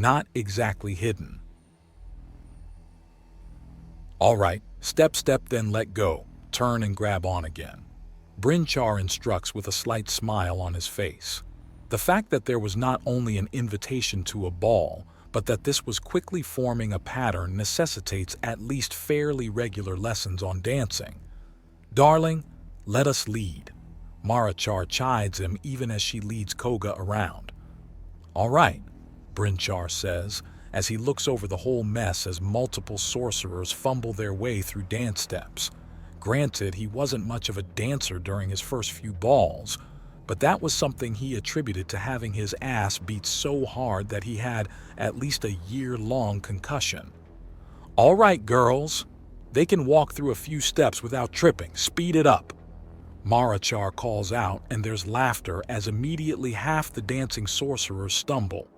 not exactly hidden. All right, step, then let go. Turn and grab on again. Brinchar instructs with a slight smile on his face. The fact that there was not only an invitation to a ball, but that this was quickly forming a pattern necessitates at least fairly regular lessons on dancing. Darling, let us lead. Marachar chides him even as she leads Koga around. All right, Brinchar says, as he looks over the whole mess as multiple sorcerers fumble their way through dance steps. Granted, he wasn't much of a dancer during his first few balls, but that was something he attributed to having his ass beat so hard that he had at least a year-long concussion. All right, girls. They can walk through a few steps without tripping. Speed it up. Marachar calls out, and there's laughter as immediately half the dancing sorcerers stumble.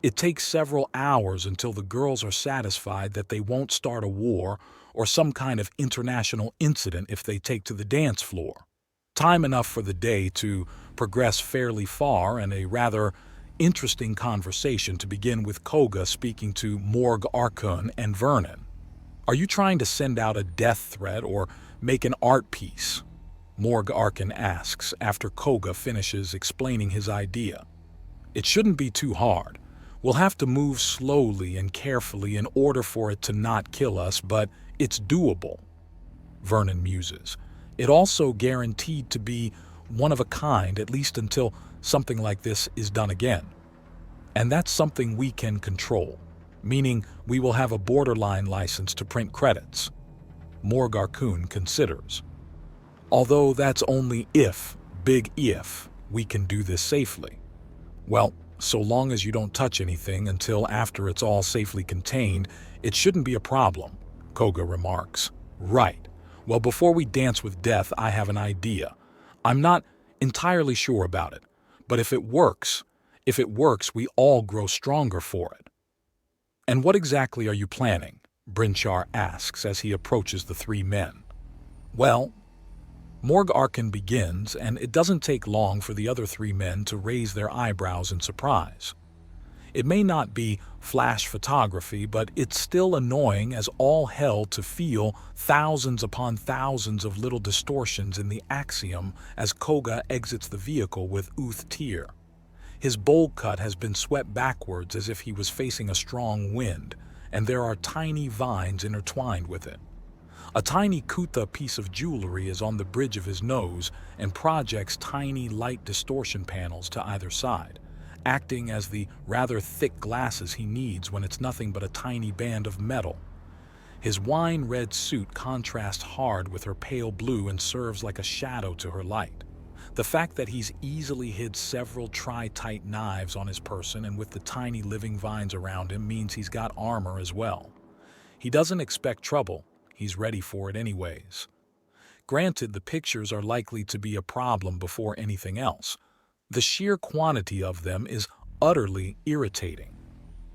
It takes several hours until the girls are satisfied that they won't start a war or some kind of international incident if they take to the dance floor. Time enough for the day to progress fairly far and a rather interesting conversation to begin with Koga speaking to Morg Arkun and Vernon. Are you trying to send out a death threat or make an art piece? Morg Arkun asks after Koga finishes explaining his idea. It shouldn't be too hard. We'll have to move slowly and carefully in order for it to not kill us, but it's doable. Vernon muses. It also guaranteed to be one of a kind, at least until something like this is done again. And that's something we can control, meaning we will have a borderline license to print credits. Morg Arkun considers. Although that's only if, big if, we can do this safely. Well, so long as you don't touch anything until after it's all safely contained, it shouldn't be a problem, Koga remarks. Right. Well, before we dance with death, I have an idea. I'm not entirely sure about it, but if it works, we all grow stronger for it. And what exactly are you planning? Brinchar asks as he approaches the three men. Well, Morg Arkun begins, and it doesn't take long for the other three men to raise their eyebrows in surprise. It may not be flash photography, but it's still annoying as all hell to feel thousands upon thousands of little distortions in the axiom as Koga exits the vehicle with Uth Tyr. His bowl cut has been swept backwards as if he was facing a strong wind, and there are tiny vines intertwined with it. A tiny kuta piece of jewelry is on the bridge of his nose and projects tiny light distortion panels to either side, acting as the rather thick glasses he needs when it's nothing but a tiny band of metal. His wine-red suit contrasts hard with her pale blue and serves like a shadow to her light. The fact that he's easily hid several tri-tight knives on his person and with the tiny living vines around him means he's got armor as well. He doesn't expect trouble. He's ready for it anyways. Granted, the pictures are likely to be a problem before anything else. The sheer quantity of them is utterly irritating.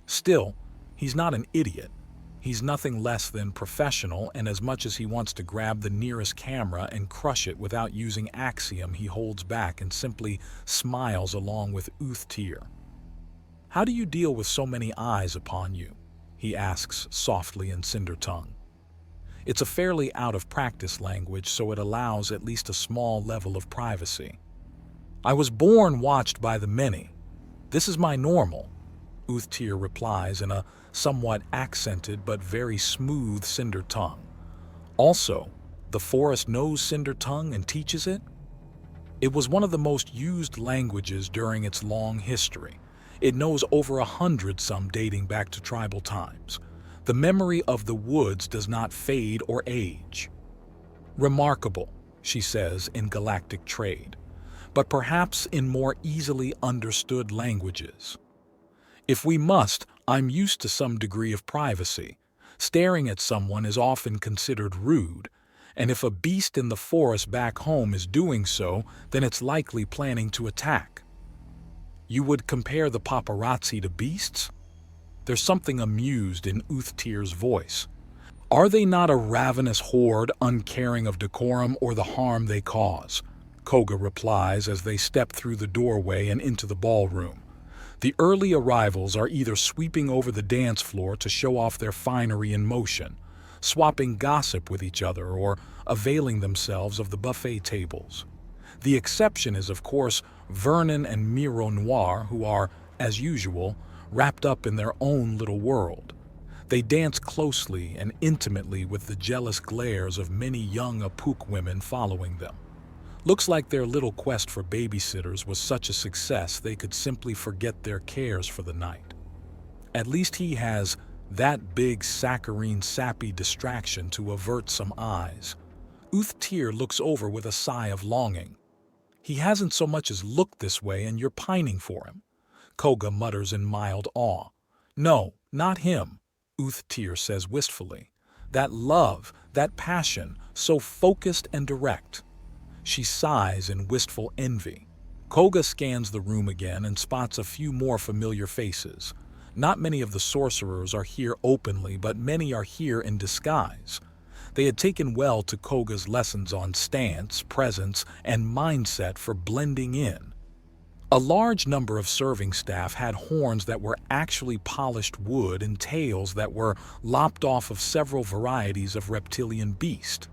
Still, he's not an idiot. He's nothing less than professional, and as much as he wants to grab the nearest camera and crush it without using axiom, he holds back and simply smiles along with Uth Tyr. How do you deal with so many eyes upon you? He asks softly in Cinder tongue. It's a fairly out-of-practice language, so it allows at least a small level of privacy. I was born watched by the many. This is my normal, Uth Tyr replies in a somewhat accented but very smooth Cinder tongue. Also, the forest knows Cinder tongue and teaches it? It was one of the most used languages during its long history. It knows over 100 some dating back to tribal times. The memory of the woods does not fade or age. Remarkable, she says in galactic trade, but perhaps in more easily understood languages. If we must, I'm used to some degree of privacy. Staring at someone is often considered rude, and if a beast in the forest back home is doing so, then it's likely planning to attack. You would compare the paparazzi to beasts? There's something amused in Uth Tyr's voice. Are they not a ravenous horde, uncaring of decorum or the harm they cause? Koga replies as they step through the doorway and into the ballroom. The early arrivals are either sweeping over the dance floor to show off their finery in motion, swapping gossip with each other, or availing themselves of the buffet tables. The exception is, of course, Vernon and Miro Noir, who are, as usual, wrapped up in their own little world. They dance closely and intimately with the jealous glares of many young Apuk women following them. Looks like their little quest for babysitters was such a success they could simply forget their cares for the night. At least he has that big saccharine sappy distraction to avert some eyes. Uthtir looks over with a sigh of longing. He hasn't so much as looked this way and you're pining for him. Koga mutters in mild awe. No, not him, Uthtir says wistfully. That love, that passion, so focused and direct. She sighs in wistful envy. Koga scans the room again and spots a few more familiar faces. Not many of the sorcerers are here openly, but many are here in disguise. They had taken well to Koga's lessons on stance, presence, and mindset for blending in. A large number of serving staff had horns that were actually polished wood and tails that were lopped off of several varieties of reptilian beast.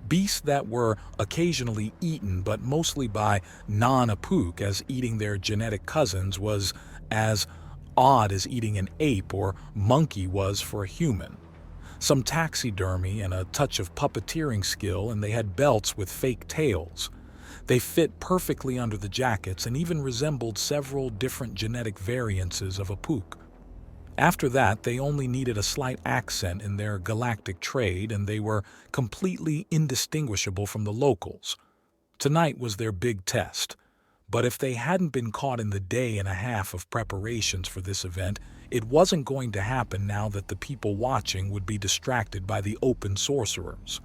Beasts that were occasionally eaten, but mostly by non-Apuk, as eating their genetic cousins was as odd as eating an ape or monkey was for a human. Some taxidermy and a touch of puppeteering skill, and they had belts with fake tails. They fit perfectly under the jackets and even resembled several different genetic variances of Apuk. After that, they only needed a slight accent in their galactic trade, and they were completely indistinguishable from the locals. Tonight was their big test, but if they hadn't been caught in the day and a half of preparations for this event, it wasn't going to happen now that the people watching would be distracted by the open sorcerers.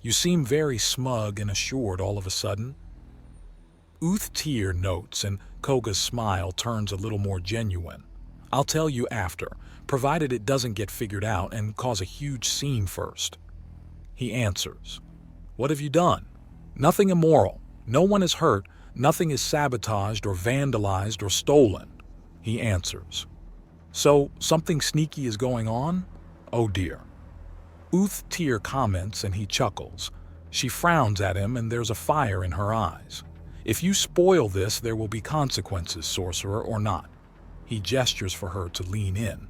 You seem very smug and assured all of a sudden. Uthtir notes, and Koga's smile turns a little more genuine. I'll tell you after, provided it doesn't get figured out and cause a huge scene first. He answers. What have you done? Nothing immoral. No one is hurt. Nothing is sabotaged or vandalized or stolen. He answers. So, something sneaky is going on? Oh dear. Uthtir comments and he chuckles. She frowns at him and there's a fire in her eyes. If you spoil this, there will be consequences, sorcerer or not. He gestures for her to lean in.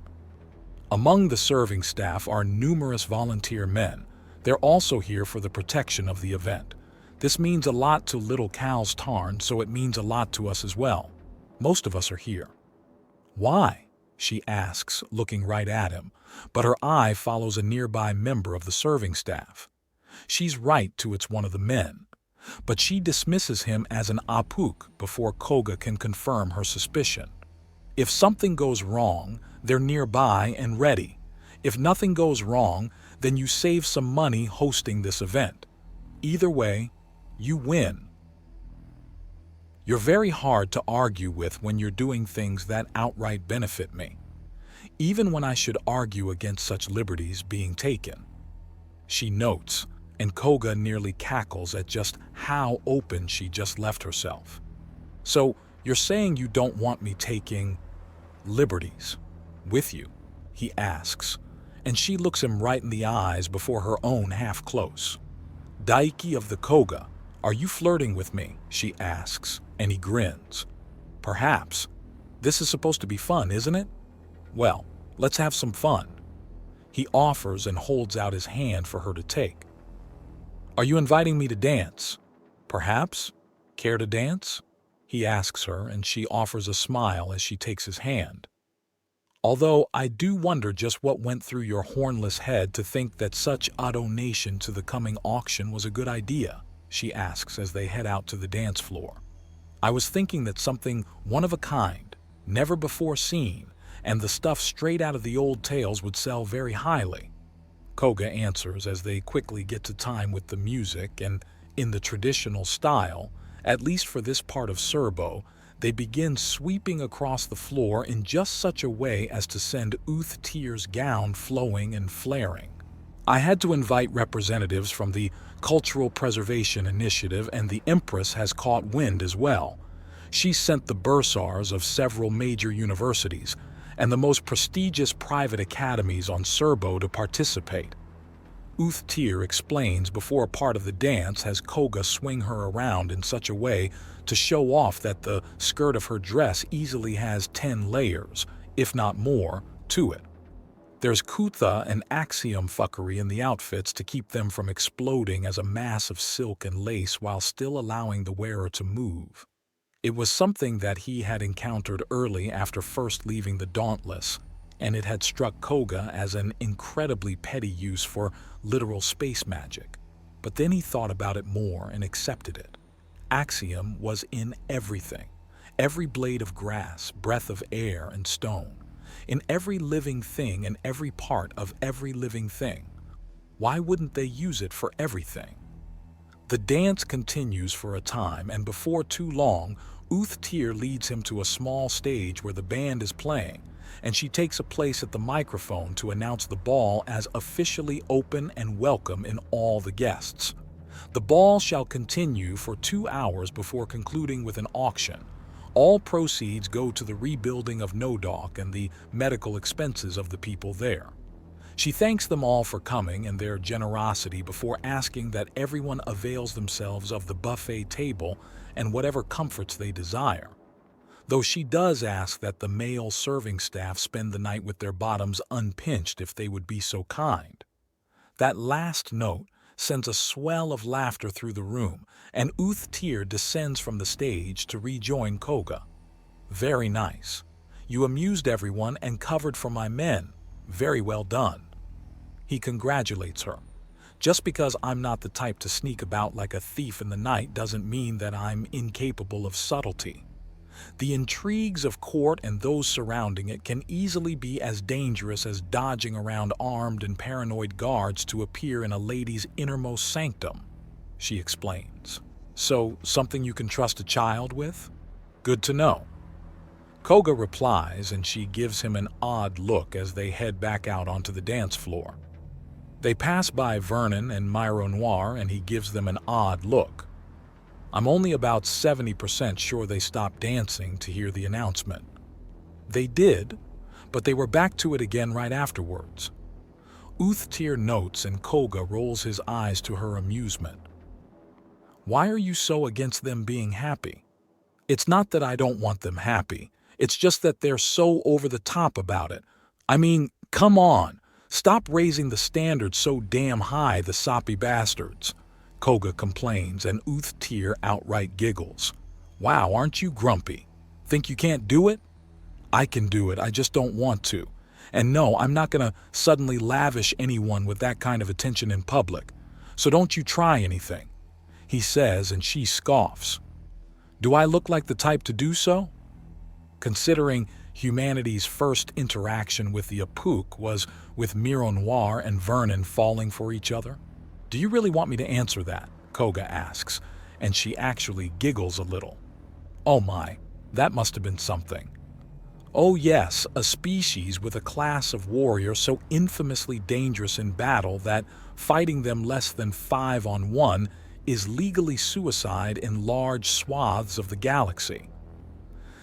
Among the serving staff are numerous volunteer men. They're also here for the protection of the event. This means a lot to Little Cal's Tarn, so it means a lot to us as well. Most of us are here. Why? She asks, looking right at him, but her eye follows a nearby member of the serving staff. She's right to it's one of the men, but she dismisses him as an Apuk before Koga can confirm her suspicion. If something goes wrong, they're nearby and ready. If nothing goes wrong, then you save some money hosting this event. Either way, you win. You're very hard to argue with when you're doing things that outright benefit me, even when I should argue against such liberties being taken. She notes, and Koga nearly cackles at just how open she just left herself. So, you're saying you don't want me taking liberties with you? He asks, and she looks him right in the eyes before her own half close. Daiki of the Koga, are you flirting with me? She asks, and he grins. Perhaps. This is supposed to be fun, isn't it? Well, let's have some fun. He offers and holds out his hand for her to take. Are you inviting me to dance? Perhaps. Care to dance? He asks her, and she offers a smile as she takes his hand. Although I do wonder just what went through your hornless head to think that such a donation to the coming auction was a good idea, she asks as they head out to the dance floor. I was thinking that something one of a kind, never before seen, and the stuff straight out of the old tales would sell very highly. Koga answers as they quickly get to time with the music, and in the traditional style, at least for this part of Serbo, they begin sweeping across the floor in just such a way as to send Uthtir's gown flowing and flaring. I had to invite representatives from the Cultural Preservation Initiative, and the Empress has caught wind as well. She sent the bursars of several major universities and the most prestigious private academies on Serbo to participate. Uthtir explains before a part of the dance has Koga swing her around in such a way to show off that the skirt of her dress easily has 10 layers, if not more, to it. There's kutha and axiom fuckery in the outfits to keep them from exploding as a mass of silk and lace while still allowing the wearer to move. It was something that he had encountered early after first leaving the Dauntless, and it had struck Koga as an incredibly petty use for literal space magic. But then he thought about it more and accepted it. Axiom was in everything. Every blade of grass, breath of air and stone. In every living thing and every part of every living thing. Why wouldn't they use it for everything? The dance continues for a time, and before too long, Uthtir leads him to a small stage where the band is playing, and she takes a place at the microphone to announce the ball as officially open and welcome in all the guests. The ball shall continue for 2 hours before concluding with an auction. All proceeds go to the rebuilding of Nodok and the medical expenses of the people there. She thanks them all for coming and their generosity before asking that everyone avails themselves of the buffet table and whatever comforts they desire. Though she does ask that the male serving staff spend the night with their bottoms unpinched if they would be so kind. That last note sends a swell of laughter through the room, and Uthtir descends from the stage to rejoin Koga. Very nice. You amused everyone and covered for my men. Very well done. He congratulates her. Just because I'm not the type to sneak about like a thief in the night doesn't mean that I'm incapable of subtlety. The intrigues of court and those surrounding it can easily be as dangerous as dodging around armed and paranoid guards to appear in a lady's innermost sanctum, she explains. So, something you can trust a child with? Good to know. Koga replies, and she gives him an odd look as they head back out onto the dance floor. They pass by Vernon and Myro Noir, and he gives them an odd look. I'm only about 70% sure they stopped dancing to hear the announcement. They did, but they were back to it again right afterwards. Uthtir notes, and Koga rolls his eyes to her amusement. Why are you so against them being happy? It's not that I don't want them happy. It's just that they're so over the top about it. I mean, come on. Stop raising the standard so damn high, the soppy bastards. Koga complains, and Uthtir outright giggles. Wow, aren't you grumpy? Think you can't do it? I can do it, I just don't want to. And no, I'm not gonna suddenly lavish anyone with that kind of attention in public. So don't you try anything. He says, and she scoffs. Do I look like the type to do so? Considering humanity's first interaction with the Apuk was with Myro Noir and Vernon falling for each other? Do you really want me to answer that? Koga asks, and she actually giggles a little. Oh my, that must have been something. Oh yes, a species with a class of warrior so infamously dangerous in battle that fighting them less than 5-on-1 is legally suicide in large swaths of the galaxy.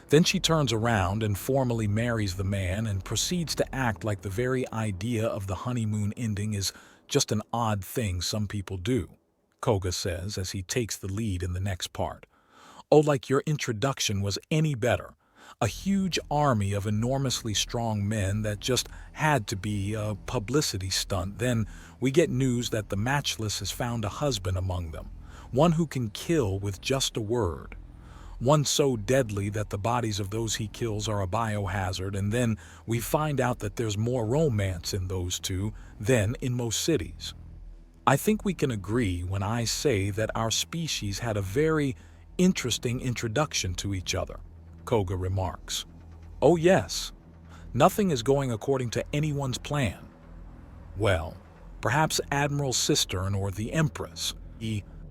Then she turns around and formally marries the man and proceeds to act like the very idea of the honeymoon ending is just an odd thing some people do, Koga says as he takes the lead in the next part. Oh, like your introduction was any better. A huge army of enormously strong men that just had to be a publicity stunt. Then we get news that the Matchless has found a husband among them, one who can kill with just a word. One so deadly that the bodies of those he kills are a biohazard, and then we find out that there's more romance in those two than in most cities. I think we can agree when I say that our species had a very interesting introduction to each other, Koga remarks. Oh yes, nothing is going according to anyone's plan. Well, perhaps Admiral Cistern or the Empress.